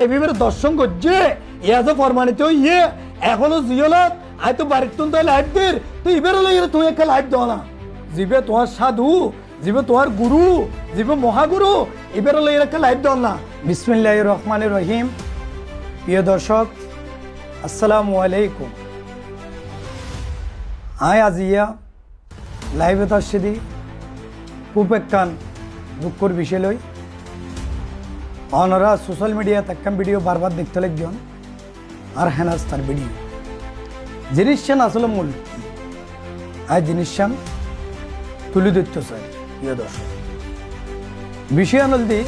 এভাবে দর্শন করছে ইয়া তো প্রমাণিত ইয়ে এখনো জিওলত আই তো বাড়ির তুন তো লাইভ দের তো এবার হলো তুই একটা লাইভ দাও না জিবে তোমার সাধু জিবে তোমার গুরু জিবে মহাগুরু এবার হলো একটা লাইভ দাও না। বিসমিল্লাহির রহমানির রহিম। প্রিয় দর্শক আসসালামু আলাইকুম। আয় আজিয়া লাইভে তার সিদি খুব একখান দুঃখর বিষয় লই অনরা সোশ্যাল মিডিয়া একখান ভিডিও বারবার দেখতে লাগজন আর হেনাস তার ভিডিও জিনিসছেন আসলে মূল আর জিনিসছেন তুলে ধরতে চাই। প্রিয় দর্শক বিষয় আনলদি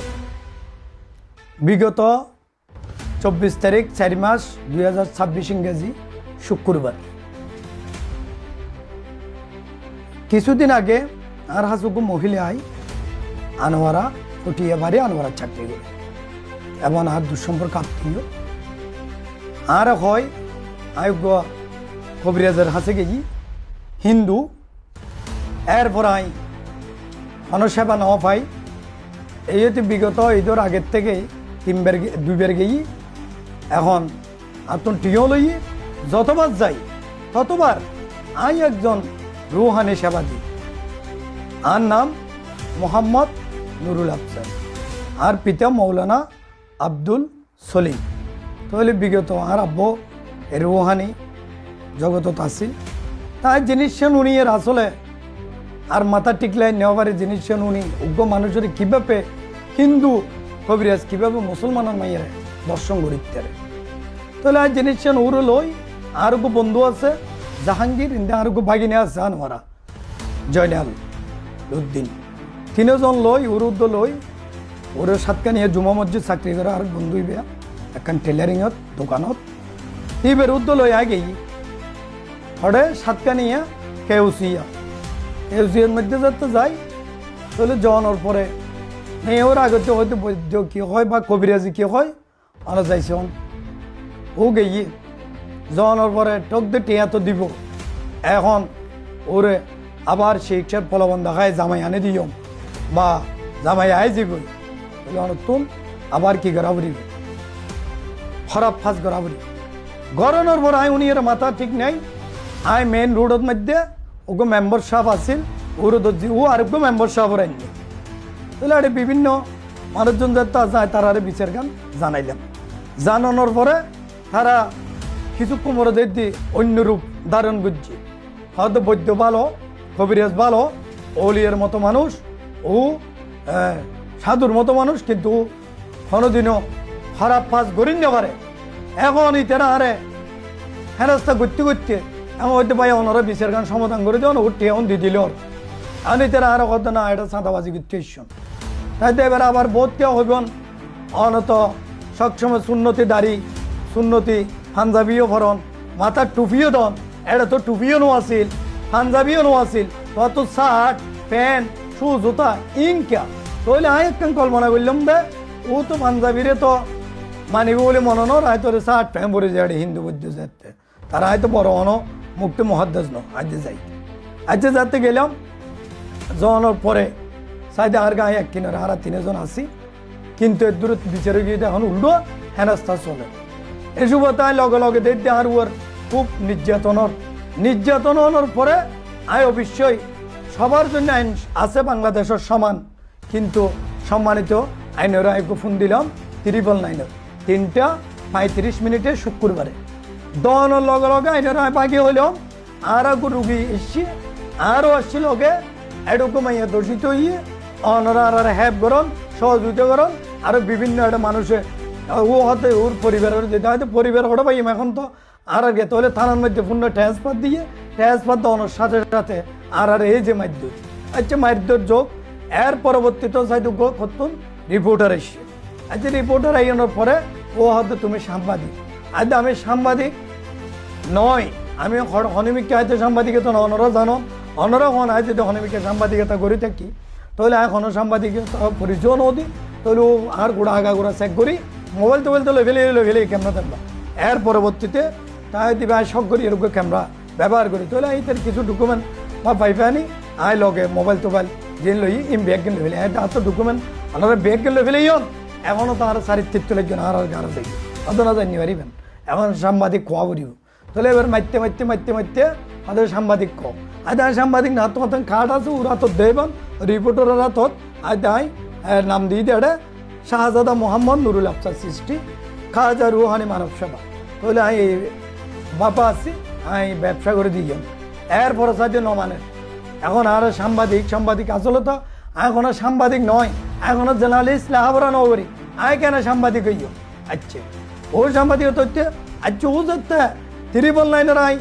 বিগত 24 তারিখ 4 মাস 2026 ইংরেজি শুক্রবার কিছুদিন আগে আর হাসুকু মহিলায় আনোয়ারা ফুটিয়ে বাড়ি আনোয়ারা চাকরি করে এবং আর দুঃসম্পর্ক আত্মীয় আর হয় আয়োগ্য কবিরাজের হাসে গেছি হিন্দু এরপর আই অনসেবা ন পাই এই হচ্ছে বিগত ঈদের আগের থেকে দুইবার গেই এখন আতন টিও লই যতবার যাই ততবার আই একজন রুহানি সেবা দিই আর নাম মোহাম্মদ নুরুল আফজাল আর পিতা মৌলানা আব্দুল সলিম। তাহলে বিগত আর আব্বু এর রুহানি জগতত আসিল তাই জিনিসছেন উনি এর আসলে আর মাথা টিকলাই নেওয়ারে জিনিসছেন উনি উগ্র মানুষের কীভাবে হিন্দু কবিরাজ কীভাবে মুসলমানের মাইয়ের দর্শন করিতে তাহলে আর জিনিসছেন ওর লই আর বন্ধু আছে জাহাঙ্গীর ইন্দা আর ভাগিনে আছে আনোয়ারা জয়নাল উদ্দিন তিনজন লই উরুদ্দ লই ওর সাতকা নিয়ে জুমা মসজিদ চাকরি করে আর বন্ধু বেয়া একখান টেলারিংত দোকানত এই বেরুদ্দ লই আগেই হরে সাতকা নিয়ে কেউসিয়ার মধ্যে যাতে যাই তাহলে জনের পরে ওর আগতে হয়তো বৈদ্য কী হয় বা কবিরাজি কী হয় আমরা যাইছে ও গেই জনের পরে টক দিয়ে টিয়া তো দিব এখন ওরে আবার সেই ইচ্ছার ফলবন দেখায় জামাই আনে দিও বা জামাই আয় যাবই তুন আবার কি গড়াবরি খারাপ ফাঁস গড়াবরি গড়ানোর পর আয় উনি এর মাথা ঠিক নেই আয় মেন রোডের মধ্যে ওগো মেম্বার সাহেব আসিল ওর ও আরেকগো মেম্বার সাহেবের আনলি তাহলে আরে বিভিন্ন মানুষজন যাতে যায় তারা আরে বিচার গান জানাইলাম জানানোর পরে তারা কিছু কুমোরদের দিয়ে অন্য রূপ ধারণ করছে হয়তো বৈদ্য ভালো কবিরাজ ভালো অলিয়ের মতো মানুষ ও সাধুর মতো মানুষ কিন্তু কোনোদিনও খারাপ ফাঁস গড়িন না পারে এখন ইতারা আরে হেরাস্তা করতে করতে এমন হইতে পাই ওনারা বিচার গান সমাধান করে দেওয়া উঠে এমন দিয়ে দিল আর ইতারা আরো কথা না এটা চাঁদাবাজি করতে ইস্যন তাই তো এবার আবার বোধ কেউ হইবেন অনত সবসময় সুন্নতি দাড়ি সুন্নতি পাঞ্জাবিও ভরণ মাথার টুপিও দন এটা তো টুপিও নো আসিল পাঞ্জাবিও নো আসিল তত শার্ট প্যান্ট শু জুতা ইনকা তাহলে আয় একখান কল্পনা করলাম দে ও তো পাঞ্জাবিরে তো মানিব বলে মনে নর আয় তোর শার্ট প্যান্ট পরে যায় হিন্দু বৈদ্য যাতে তারা হয়তো বড় অন মুক্তি মহাদ্দাস ন আজকে যাই আজকে যাতে গেলাম জনের পরে সাইডে আর গায়ে এক কিনারে আর তিনজন আসি কিন্তু এর দূরে বিচারে গিয়ে এখন উল্টো হেনাস্তা চলে এসব তাই লগে লগে দেখতে আর ওর খুব নির্যাতনের পরে আয় অবশ্যই সবার জন্য আইন আছে বাংলাদেশের সমান কিন্তু সম্মানিত আইনের আইকে ফোন দিলাম 999 3:35 শুক্রবারে দনের লগে লগে আইনের আয় বাকি হইলাম আর রুগী এসছি আরও আসছি লগে এরকম আইয়া দর্শিত হইয়ে অনরা আর হ্যাপ করন সহযোগিতা করন আরও বিভিন্ন একটা মানুষে ও হতে ওর পরিবারের যেতে হয়তো পরিবার হঠাৎ পাই এখন তো আর গে তাহলে থানার মধ্যে পূর্ণ ট্রান্সফার দিয়ে ট্রান্সফার দেওয়ানোর সাথে সাথে আর এই যে মারধর আচ্ছা মারধর যোগ এর পরবর্তীতে হয়তো করতুন রিপোর্টার এসে আচ্ছা রিপোর্টার আইনের পরে ও হয়তো তুমি সাংবাদিক আজ আমি সাংবাদিক নয় আমি হনিমিককে হয়তো সাংবাদিকতা অনরা জানো অনরা হন আজ যদি হনিমিককে সাংবাদিকতা করে থাকি তাহলে এখন সাংবাদিকতা পরিচয় নদী তাহলে ও আর গোড়া আগা গোড়া চেক করি মোবাইল টোবাইল তো লেভেলে ক্যামেরা থাকবা এর পরবর্তীতে তাই দিবে আয় শখ করি এরকম ক্যামেরা ব্যবহার করি তাহলে এই কিছু ডকুমেন্ট বা পাইপে আনি আয় লগে মোবাইল টোবাইল যেন লই ব্যাগ গেলে ফেলে এটা তো ডকুমেন্ট আপনারা ব্যাগ গেলে ফেলে এখনও তার চারিত্রিত্ব লাগবেন আর গাড়া দেখি অত না জানি পারিবেন এখন সাংবাদিক খোয়া বলিও তাহলে এবার মারতে মারতে মারতে মারতে আমাদের সাংবাদিক ক আজ সাংবাদিক না তোমার কার্ড আছে ওরা তো দেবেন রিপোর্টাররা তো আজ নাম দিয়ে দেড়ে শাহজাদা মোহাম্মদ নুরুল আফসার সৃষ্টি খাজা রুহানি মানব সেবা তাহলে আমি বাপা আছি আমি ব্যবসা করে দিয়ে এরপরে সাথে নমানে এখন আর সাংবাদিক আসলে তো এখন আর সাংবাদিক নয় এখন জার্নালিস্ট লেখাপড়া নগরী আয় কেন সাংবাদিক হইও আচ্ছা ও সাংবাদিক হচ্ছে আচ্ছা ও যাতে 999 আই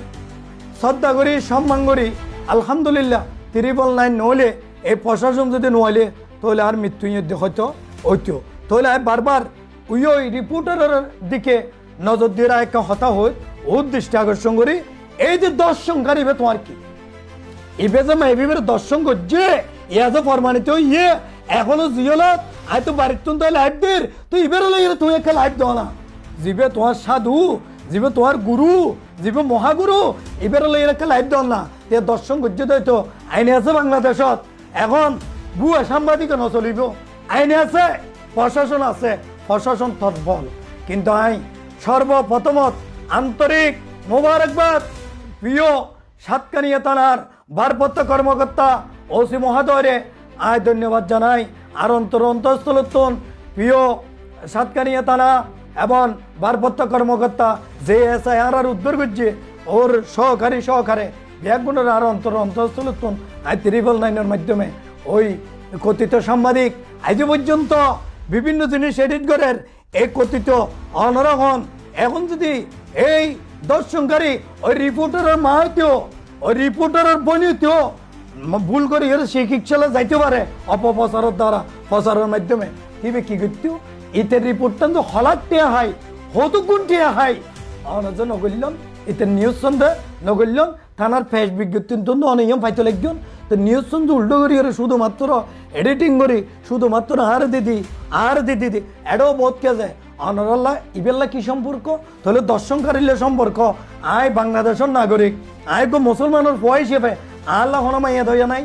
শ্রদ্ধা করি সম্মান করি আলহামদুলিল্লাহ 999 নহলে এই প্রশাসন যদি নহলে তাহলে আর মৃত্যু হয়তো ঐতিহ্য তাহলে বারবার ওই রিপোর্টারের দিকে নজর দিয়ে একটা হতা হয় ওর দৃষ্টি আকর্ষণ করি এই যে দর্শনকারীবে তোমার কি ইবে যে মেবিবের দর্শন করছে ইয়া যে প্রমাণিত ইয়ে এখনো জিওলত আয় তো বাড়ির তুন তাই লাইভ দের তো ইবের লাগে তুমি একটা লাইভ দাও না জিবে তোমার সাধু জিবে তোমার গুরু জিবে মহাগুরু এবার লাগে একটা লাইভ দাও না তে দর্শন করছে তো আইনে আছে বাংলাদেশত এখন ভুয়া সাংবাদিক নচলিব আইনে আছে প্রশাসন আছে প্রশাসন তৎপর কিন্তু আই সর্বপ্রথমত আন্তরিক মোবারকবাদ প্রিয় সাতকানিয়া থানার ভারপ্রাপ্ত কর্মকর্তা ওসি মহোদয়রে আয় ধন্যবাদ জানাই আর অন্তঃস্থলতন প্রিয় সাতকানিয়া থানা এবং ভারপ্রাপ্ত কর্মকর্তা যে এসআই আর উদ্ধার করছে ওর সহকারে ব্যাগগুলোর আর অন্তঃস্থলতন আয় 999 মাধ্যমে ওই কথিত সাংবাদিক আজ পর্যন্ত বিভিন্ন জিনিস এডিট করেন এই কথিত অনরহন এখন যদি এই দর্শনকারী ওই রিপোর্টারের মা হইতেও ওই রিপোর্টারের বনিতেও ভুল করে এর চিকিৎসালে যাইতে পারে অপপ্রচারের দ্বারা প্রচারের মাধ্যমে কিবে কি করতেও এতে রিপোর্টটা তো হলার টেয়া হয় হতুগুণ টেয়া হয় অনজ নগল্যম এতে নিউজ সন্দেহ নগল্যম থানার ফেস বিজ্ঞপ্তি তো অনিয়ম পাইতে লাগজন তো নিউজ সন্দেহ উল্টো করি শুধুমাত্র এডিটিং করি শুধুমাত্র আর দিদি এটাও বোধ কে যায় অনরাল্লাহ ইবেল্লা কি সম্পর্ক তাহলে দর্শনকারীর সম্পর্ক আয় বাংলাদেশের নাগরিক আয় তো মুসলমানের ফোয়া হিসেবে আল্লাহ হন মাইয়া ধইয়া নাই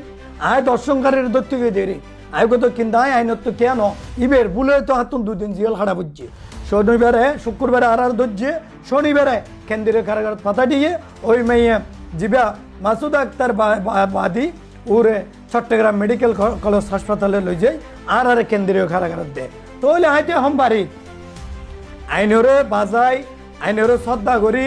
আয় দর্শনকারীর দত্তকে দেরি আয় কত কিন্তু আইনত তো কেন ইবের বুলে তো হাতুন 2 দিন জিয়াল হারা বুঝছে শনিবারে শুক্রবারে আর ধরছে শনিবারে কেন্দ্রীয় কারাগার পাতা দিয়ে ওই মেয়ে জিবা মাসুদ আক্তার বাদী ওরে চট্টগ্রাম মেডিকেল কলেজ হাসপাতালে লই যাই আর কেন্দ্রীয় কারাগার দেয় তাহলে আইতে হম পারি আইনরে বাজাই আইনরে শ্রদ্ধা করি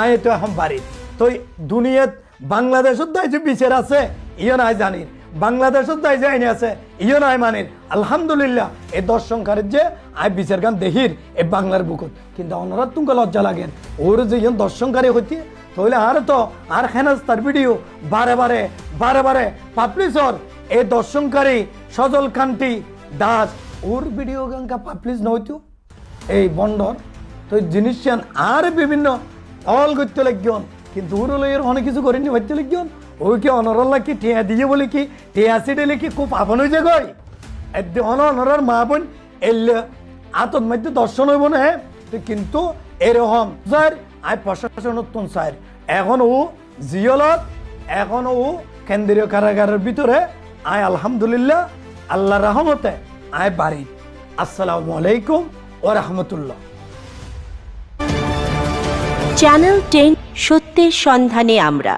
আয় তো এখন বাড়ি তো দুনিয়াত বাংলাদেশত দায় যে বিচার আছে ইও নাই জানির বাংলাদেশত দায় যে আইন আছে ইও নাই মানির আলহামদুলিল্লাহ এই দর্শনকারীর যে আয় বিচার গান দেখির এই বাংলার বুকত কিন্তু অনারা তুমকে লজ্জা লাগেন ওর যে ইয়ন দর্শনকারী হইতে তাহলে আর খেনাস তার ভিডিও বারে পাবলিশর এই দর্শনকারী সজল কান্তি দাস ওর ভিডিও গানকা পাবলিশ নইতো এই বন্ডর তো জিনিস আর বিভিন্ন অল করতে লাগন কিন্তু ওর এর অনেক কিছু করেনি ভাবতে লাগন ওই কি অনরল্লা কি টিয়া দিয়ে বলে কি টিয়া সিডেলে কি খুব আপন হয়ে যায় গই অনরার মা বোন এলে আতত মধ্যে দর্শন হইব না কিন্তু এরকম স্যার আয় প্রশাসন স্যার এখন ও জিয়লত এখন ও কেন্দ্রীয় কারাগারের ভিতরে আয় আলহামদুলিল্লাহ আল্লাহ রহমতে আয় বাড়ি আসসালামু আলাইকুম ওয়া রাহমাতুল্লাহ। চ্যানেল 10 সত্যের সন্ধানে আমরা।